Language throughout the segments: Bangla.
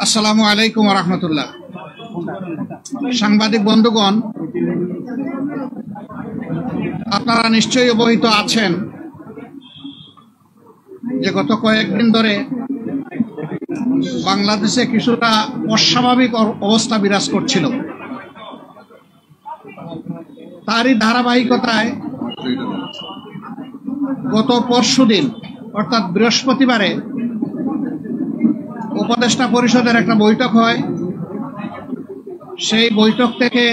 আসসালামু আলাইকুম ওয়া রাহমাতুল্লাহ। সাংবাদিক বন্ধুগণ, আপনারা নিশ্চয়ই অবহিত আছেন যে গত কয়েকদিন ধরে বাংলাদেশে কিছুটা অস্বাভাবিক অবস্থা বিরাজ করছিল। তারই ধারাবাহিকতায় গত পরশুদিন অর্থাৎ বৃহস্পতিবারে উপদেষ্টা পরিষদের একটা বৈঠক হয়। সেই বৈঠক থেকে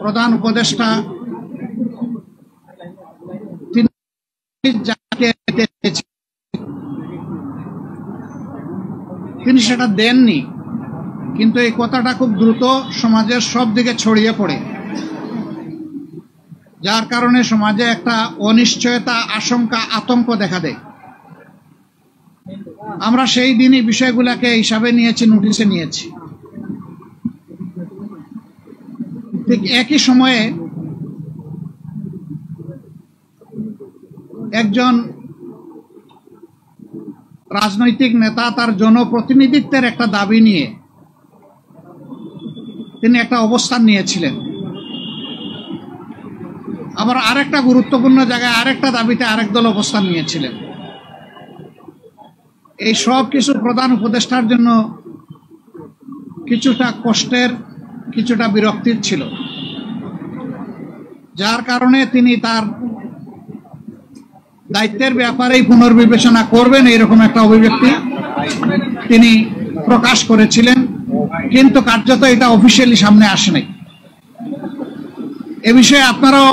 প্রধান উপদেষ্টা তিনি সেটা দেননি, কিন্তু এই কথাটা খুব দ্রুত সমাজের সব দিকে ছড়িয়ে পড়ে, যার কারণে সমাজে একটা অনিশ্চয়তা, আশঙ্কা, আতঙ্ক দেখা দেয়। আমরা সেই দিনই বিষয়গুলোকে হিসাবে নিয়েছি, নোটিশে নিয়েছি। ঠিক একই সময়ে একজন রাজনৈতিক নেতা তার জনপ্রতিনিধিত্বের একটা দাবি নিয়ে তিনি একটা অবস্থান নিয়েছিলেন। আবার আরেকটা গুরুত্বপূর্ণ জায়গায় আরেকটা দাবিতে আরেক দল অবস্থান নিয়েছিলেন। এই সব কিছু প্রধান উপদেষ্টার জন্য কিছুটা কষ্টের, কিছুটা বিরক্তির ছিল, যার কারণে তিনি তার দায়িত্বের ব্যাপারেই পুনর্বিবেচনা করবেন এইরকম একটা অভিব্যক্তি তিনি প্রকাশ করেছিলেন, কিন্তু কার্যত এটা অফিসিয়ালি সামনে আসে নাই। এ বিষয়ে আপনারাও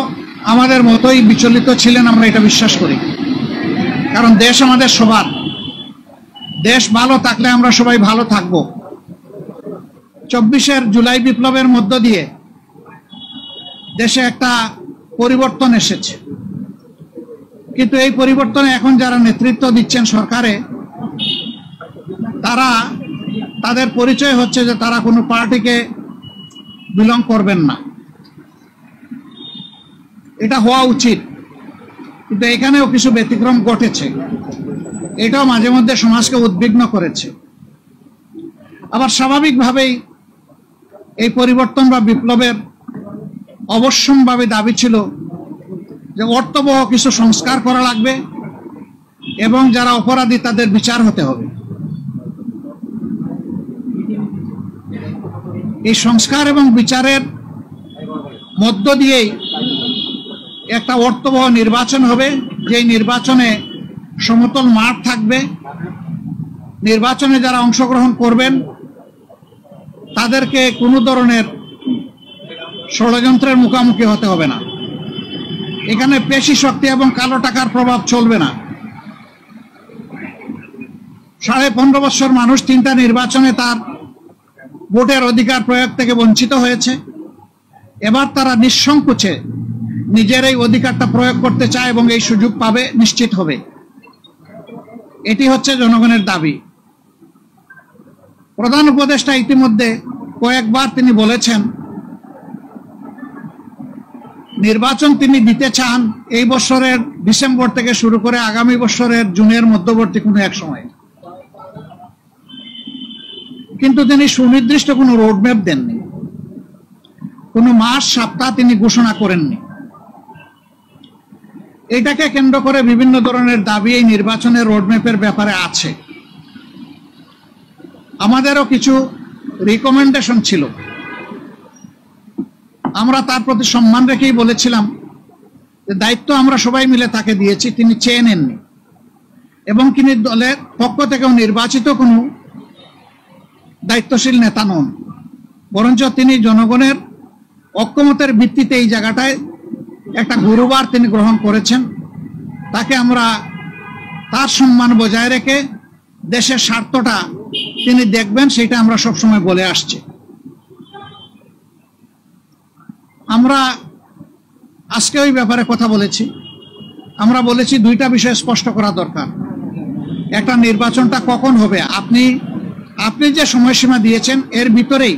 আমাদের মতোই বিচলিত ছিলেন, আমরা এটা বিশ্বাস করি। কারণ দেশ আমাদের সবার, দেশ ভালো থাকলে আমরা সবাই ভালো থাকব। 24 জুলাই বিপ্লবের মধ্য দিয়ে দেশে একটা পরিবর্তন এসেছে, কিন্তু এই পরিবর্তনে এখন যারা নেতৃত্ব দিচ্ছেন সরকারে, তারা তাদের পরিচয় হচ্ছে যে তারা কোনো পার্টিকে বিলং করবেন না। এটা হওয়া উচিত, কিন্তু এখানেও কিছু ব্যতিক্রম ঘটেছে। এটাও মাঝে মধ্যে সমাজকে উদ্বিগ্ন করেছে। আবার স্বাভাবিকভাবেই এই পরিবর্তন বা বিপ্লবের অবশ্যম্ভাবী দাবি ছিল যে অর্থবহ কিছু সংস্কার করা লাগবে এবং যারা অপরাধী তাদের বিচার হতে হবে। এই সংস্কার এবং বিচারের মধ্য দিয়েই একটা অর্থবহ নির্বাচন হবে, যে নির্বাচনে সমতল মাঠ থাকবে। নির্বাচনে যারা অংশগ্রহণ করবেন তাদেরকে কোনো ধরনের ষড়যন্ত্রের মুখোমুখি হতে হবে না। এখানে পেশি শক্তি এবং কালো টাকার প্রভাব চলবে না। 15.5 বছর মানুষ 3টা নির্বাচনে তার ভোটের অধিকার প্রয়োগ থেকে বঞ্চিত হয়েছে। এবার তারা নিঃসংকোচে নিজের এই অধিকারটা প্রয়োগ করতে চায় এবং এই সুযোগ পাবে, নিশ্চিত হবে। এটি হচ্ছে জনগণের দাবি। প্রধান উপদেষ্টা ইতিমধ্যে কয়েকবার তিনি বলেছেন নির্বাচন তিনি দিতে চান এই বছরের ডিসেম্বর থেকে শুরু করে আগামী বছরের জুনের মধ্যবর্তী কোনো এক সময়, কিন্তু তিনি সুনির্দিষ্ট কোনো রোডম্যাপ দেননি, কোনো মাস সপ্তাহ তিনি ঘোষণা করেননি। এটাকে কেন্দ্র করে বিভিন্ন ধরনের দাবি এই নির্বাচনের রোডম্যাপের ব্যাপারে আছে। আমাদেরও কিছু রিকমেন্ডেশন ছিল, আমরা তার প্রতি সম্মান রেখেই বলেছিলাম যে দায়িত্ব আমরা সবাই মিলে তাকে দিয়েছি, তিনি চেয়ে নেননি এবং তিনি দলের পক্ষ থেকেও নির্বাচিত কোনো দায়িত্বশীল নেতা নন, বরঞ্চ তিনি জনগণের ঐক্যমতের ভিত্তিতে এই জায়গাটায় একটা গুরুবার তিনি গ্রহণ করেছেন। তাকে আমরা তার সম্মান বজায় রেখে দেশের স্বার্থটা তিনি দেখবেন, সেটা আমরা সবসময় বলে আসছি। আমরা আজকে ওই ব্যাপারে কথা বলেছি। আমরা বলেছি 2টা বিষয় স্পষ্ট করা দরকার। একটা, নির্বাচনটা কখন হবে। আপনি যে সময়সীমা দিয়েছেন এর ভিতরেই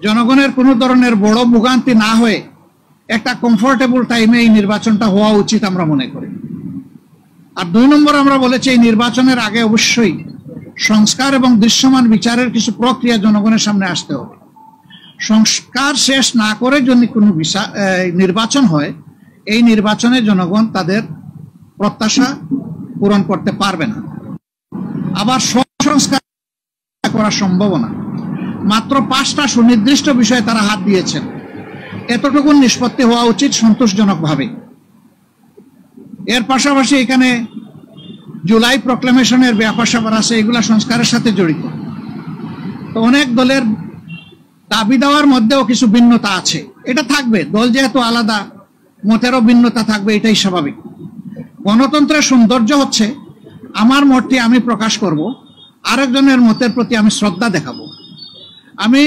জনগণের কোনো ধরনের বড় ভোগান্তি না হয়ে একটা কমফোর্টেবল টাইমে এই নির্বাচনটা হওয়া উচিত আমরা মনে করি। আর 2 নম্বর আমরা বলেছি এই নির্বাচনের আগে অবশ্যই সংস্কার এবং দৃশ্যমান বিচারের কিছু প্রক্রিয়া জনগণের সামনে আসতে হবে। সংস্কার শেষ না করে যদি কোনো নির্বাচন হয়, এই নির্বাচনে জনগণ তাদের প্রত্যাশা পূরণ করতে পারবে না। আবার সংস্কার করা সম্ভব না। মাত্র 5টা সুনির্দিষ্ট বিষয়ে তারা হাত দিয়েছেন। এতটুকু নিষ্পত্তি হওয়া উচিত সন্তোষজনকভাবে। এর পাশাপাশি এখানে জুলাই প্রক্লেমেশনের ব্যাপার স্যাপার আছে, এগুলা সংস্কারের সাথে জড়িত। তো অনেক দলের দাবি দেওয়ার মধ্যেও কিছু ভিন্নতা আছে, এটা থাকবে। দল যেহেতু আলাদা, মতেরও ভিন্নতা থাকবে, এটাই স্বাভাবিক। গণতন্ত্রের সৌন্দর্য হচ্ছে আমার মতটি আমি প্রকাশ করব, আরেকজনের মতের প্রতি আমি শ্রদ্ধা দেখাবো। আমি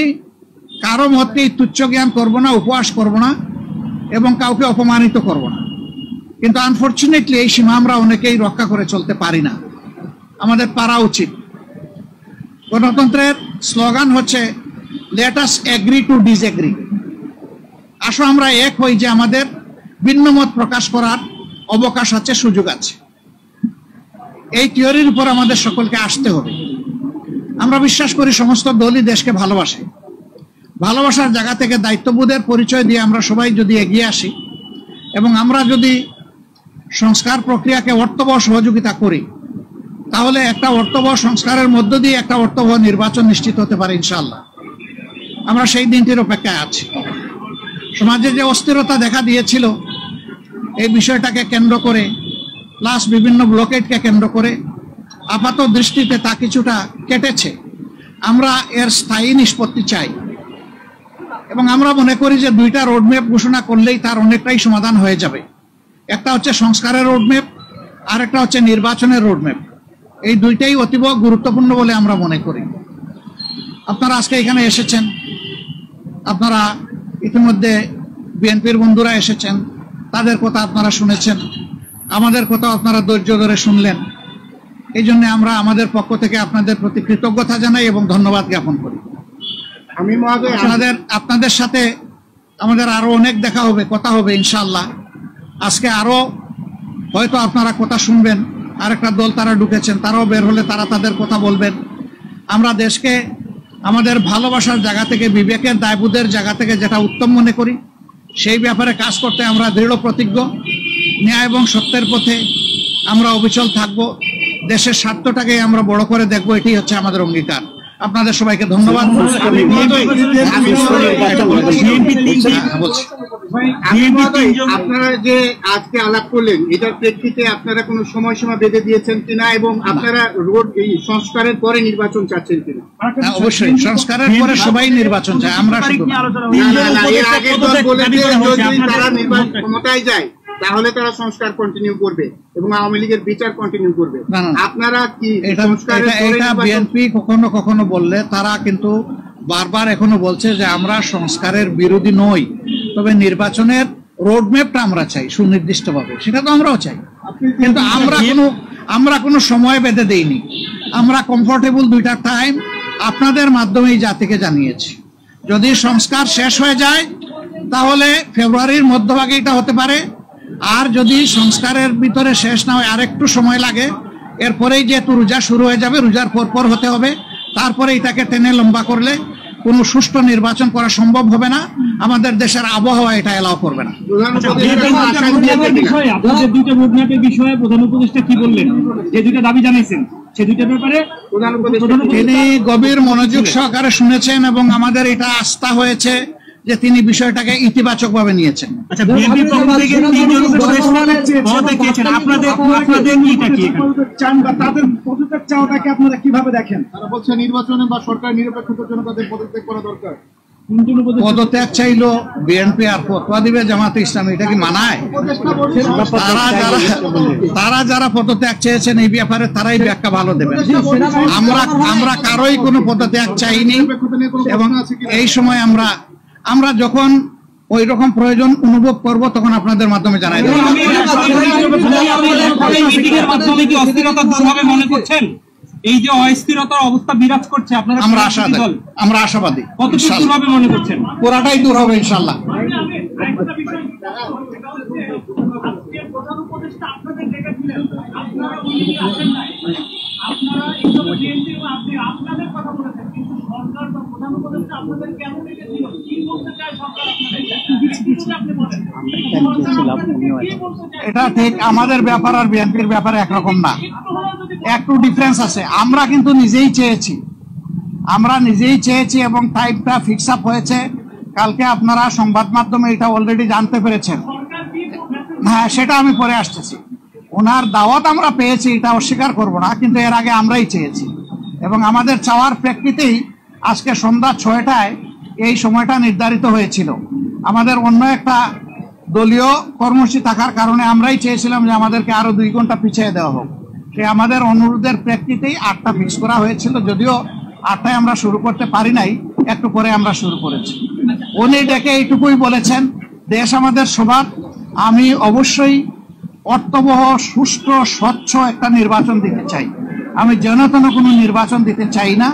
কারো মতকে তুচ্ছ জ্ঞান করবো না, উপহাস করবো না, এবং কাউকে অপমানিত করব না। কিন্তু আনফরচুনেটলি এই সীমা আমরা অনেকেই রক্ষা করে চলতে পারি না, আমাদের পারা উচিত। গণতন্ত্রের স্লোগান হচ্ছে let us agree to disagree. আসো আমরা এক হই যে আমাদের ভিন্ন মত প্রকাশ করার অবকাশ আছে, সুযোগ আছে। এই থিওরির উপর আমাদের সকলকে আসতে হবে। আমরা বিশ্বাস করি সমস্ত দলই দেশকে ভালোবাসে। ভালোবাসার জায়গা থেকে দায়িত্ববোধের পরিচয় দিয়ে আমরা সবাই যদি এগিয়ে আসি এবং আমরা যদি সংস্কার প্রক্রিয়াকে অর্থবহ সহযোগিতা করি, তাহলে একটা অর্থবহ সংস্কারের মধ্য দিয়ে একটা অর্থবহ নির্বাচন নিশ্চিত হতে পারে ইনশাআল্লাহ। আমরা সেই দিনটির অপেক্ষায় আছি। সমাজে যে অস্থিরতা দেখা দিয়েছিল, এই বিষয়টাকে কেন্দ্র করে প্লাস বিভিন্ন ব্লকেটকে কেন্দ্র করে আপাত দৃষ্টিতে তা কিছুটা কেটেছে। আমরা এর স্থায়ী নিষ্পত্তি চাই এবং আমরা মনে করি যে 2টা রোডম্যাপ ঘোষণা করলেই তার অনেকটাই সমাধান হয়ে যাবে। একটা হচ্ছে সংস্কারের রোডম্যাপ, আর একটা হচ্ছে নির্বাচনের রোডম্যাপ। এই 2টাই অতীব গুরুত্বপূর্ণ বলে আমরা মনে করি। আপনারা আজকে এখানে এসেছেন, আপনারা ইতিমধ্যে বিএনপির বন্ধুরা এসেছেন, তাদের কথা আপনারা শুনেছেন, আমাদের কথা আপনারা ধৈর্য ধরে শুনলেন। এই জন্য আমরা আমাদের পক্ষ থেকে আপনাদের প্রতি কৃতজ্ঞতা জানাই এবং ধন্যবাদ জ্ঞাপন করি। আপনাদের সাথে আমাদের আরো অনেক দেখা হবে, কথা হবে ইনশাআল্লাহ। আজকে আরো হয়তো আপনারা কথা শুনবেন, আরেকটা দল তারা ঢুকেছেন, তারাও বের হলে তারা তাদের কথা বলবেন। আমরা দেশকে আমাদের ভালোবাসার জায়গা থেকে, বিবেকের দায়বোধের জায়গা থেকে যেটা উত্তম মনে করি, সেই ব্যাপারে কাজ করতে আমরা দৃঢ় প্রতিজ্ঞ। ন্যায় এবং সত্যের পথে আমরা অবিচল থাকব। দেশের স্বার্থটাকে আমরা বড় করে দেখব, এটি হচ্ছে আমাদের অঙ্গীকার। আপনাদের সবাইকে ধন্যবাদ। আপনারা যে আজকে আলাপ করলেন, এটার প্রেক্ষিতে আপনারা কোনো সময়সীমা বেঁধে দিয়েছেন কিনা এবং আপনারা সংস্কারের পরে নির্বাচন চাচ্ছেন কিনা? অবশ্যই সংস্কারের পরে সবাই নির্বাচন চায়, আমরা শুধু এর আগের দল বলেছে যদি তারা নির্বাচন ক্ষমতায় যায় তাহলে তারা সংস্কার কন্টিনিউ করবে এবং আওয়ামী লীগের বিচার কন্টিনিউ করবে। আপনারা কি এটা বিএনপি কখনো কখনো বললে, তারা কিন্তু বারবার এখনো বলছে যে আমরা সংস্কারের বিরোধী নই, তবে নির্বাচনের রোডম্যাপটা আমরা চাই সুনির্দিষ্টভাবে, সেটা তো আমরাও চাই। কিন্তু আমরা কোনো সময় বেঁধে দেইনি। আমরা কমফোর্টেবল 2টা টাইম আপনাদের মাধ্যমে এই জাতিকে জানিয়েছি। যদি সংস্কার শেষ হয়ে যায় তাহলে ফেব্রুয়ারির মধ্যভাগে এটা হতে পারে, আর যদি সংস্কারের ভিতরে শেষ না হয়, আরেকটু সময় লাগে, এরপরেই যেহেতু রোজা শুরু হয়ে যাবে, রোজার পর হতে হবে, তারপরে এটাকে টেনে লম্বা করলে কোনো সুষ্ঠু নির্বাচন করা সম্ভব হবে না। আমাদের দেশের আবহাওয়া এটা এলাও করবে না। প্রধান উপদেষ্টা কি বললেন, যে 2টা দাবি জানাইছেন সে 2টার ব্যাপারে তিনি গভীর মনোযোগ সহকারে শুনেছেন এবং আমাদের এটা আস্থা হয়েছে যে তিনি বিষয়টাকে ইতিবাচক ভাবে নিয়েছেন। আপনারা কিভাবে দেখেন? তারা বলছে নির্বাচনে বা সরকার নিরপেক্ষতার জন্য তাদের পদত্যাগ করা দরকার। পদত্যাগ চাইলো বিএনপি আর ফতোয়া দিবে জামাতে ইসলামী, এটা কি মানায়? তারা যারা পদত্যাগ চেয়েছেন এই ব্যাপারে তারাই ব্যাখ্যা ভালো দেবেন। আমরা কারোই কোনো পদত্যাগ চাইনি এবং এই সময় আমরা যখন ওই রকম প্রয়োজন অনুভব করব তখন আপনাদের মাধ্যমে জানাই দেব। এই যে অস্থিরতার অবস্থা বিরাজ করছে, আপনারা আমরা আশাবাদী কতটুকু মনে করছেন? পুরাটাই দূর হবে ইনশাআল্লাহ। যে প্রধান উপদেষ্টা আপনাদের ডেকেছিলেন, আপনারা উনি আসেন নাই, আপনারা এইসব বিএনপি এবং আপনি আপনাদের কথা বলেছেন, কিন্তু সরকার বা প্রধান উপদেষ্টা আপনাদের কেন ডেকেছিল? কি বলতে চায় সরকার আপনাদের? আপনি বলেন এটা ঠিক আমাদের ব্যাপার আর বিএনপির ব্যাপারে একরকম না, একটু ডিফারেন্স আছে। আমরা কিন্তু নিজেই চেয়েছি এবং টাইমটা ফিক্স আপ হয়েছে। কালকে আপনারা সংবাদ মাধ্যমে এটা অলরেডি জানতে পেরেছেন। হ্যাঁ, সেটা আমি পরে আসতেছি। ওনার দাওয়াত আমরা পেয়েছি, এটা অস্বীকার করব না, কিন্তু এর আগে আমরাই চেয়েছি এবং আমাদের চাওয়ার প্রেক্ষিতেই আজকে সন্ধ্যা 6টায় এই সময়টা নির্ধারিত হয়েছিল। আমাদের অন্য একটা দলীয় কর্মসূচি থাকার কারণে আমরাই চেয়েছিলাম যে আমাদেরকে আরো 2 ঘন্টা পিছিয়ে দেওয়া হোক। সে আমাদের অনুরোধের প্রেক্ষিতেই 8টা ফিক্স করা হয়েছিল, যদিও 8টায় আমরা শুরু করতে পারি নাই, একটু পরে আমরা শুরু করেছি। উনি ডেকে এইটুকুই বলেছেন, দেশ আমাদের সবার, আমি অবশ্যই অর্থবহ, সুষ্ঠু, স্বচ্ছ একটা নির্বাচন দিতে চাই, আমি যেন তেন কোনো নির্বাচন দিতে চাই না।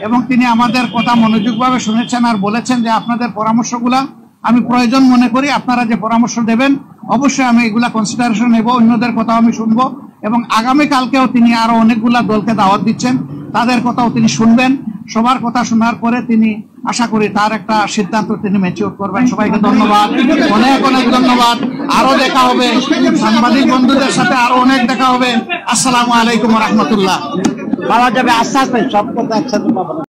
এবং তিনি আমাদের কথা মনোযোগভাবে শুনেছেন আর বলেছেন যে আপনাদের পরামর্শগুলা আমি প্রয়োজন মনে করি, আপনারা যে পরামর্শ দেবেন অবশ্যই আমি এগুলা কনসিডারেশন নেব, অন্যদের কথাও আমি শুনবো। এবং আগামীকালকেও তিনি আরো অনেকগুলা দলকে দাওয়াত দিচ্ছেন, তাদের কথাও তিনি শুনবেন। সবার কথা শোনার পরে তিনি আশা করি তার একটা সিদ্ধান্ত তিনি ম্যাচিউর করবেন। সবাইকে ধন্যবাদ, অনেক অনেক ধন্যবাদ। আরো দেখা হবে, সাংবাদিক বন্ধুদের সাথে আরো অনেক দেখা হবে। আসসালামু আলাইকুম রহমতুল্লাহ। পাওয়া যাবে আস্তে আস্তে, সব কথা একসাথে পাবো না।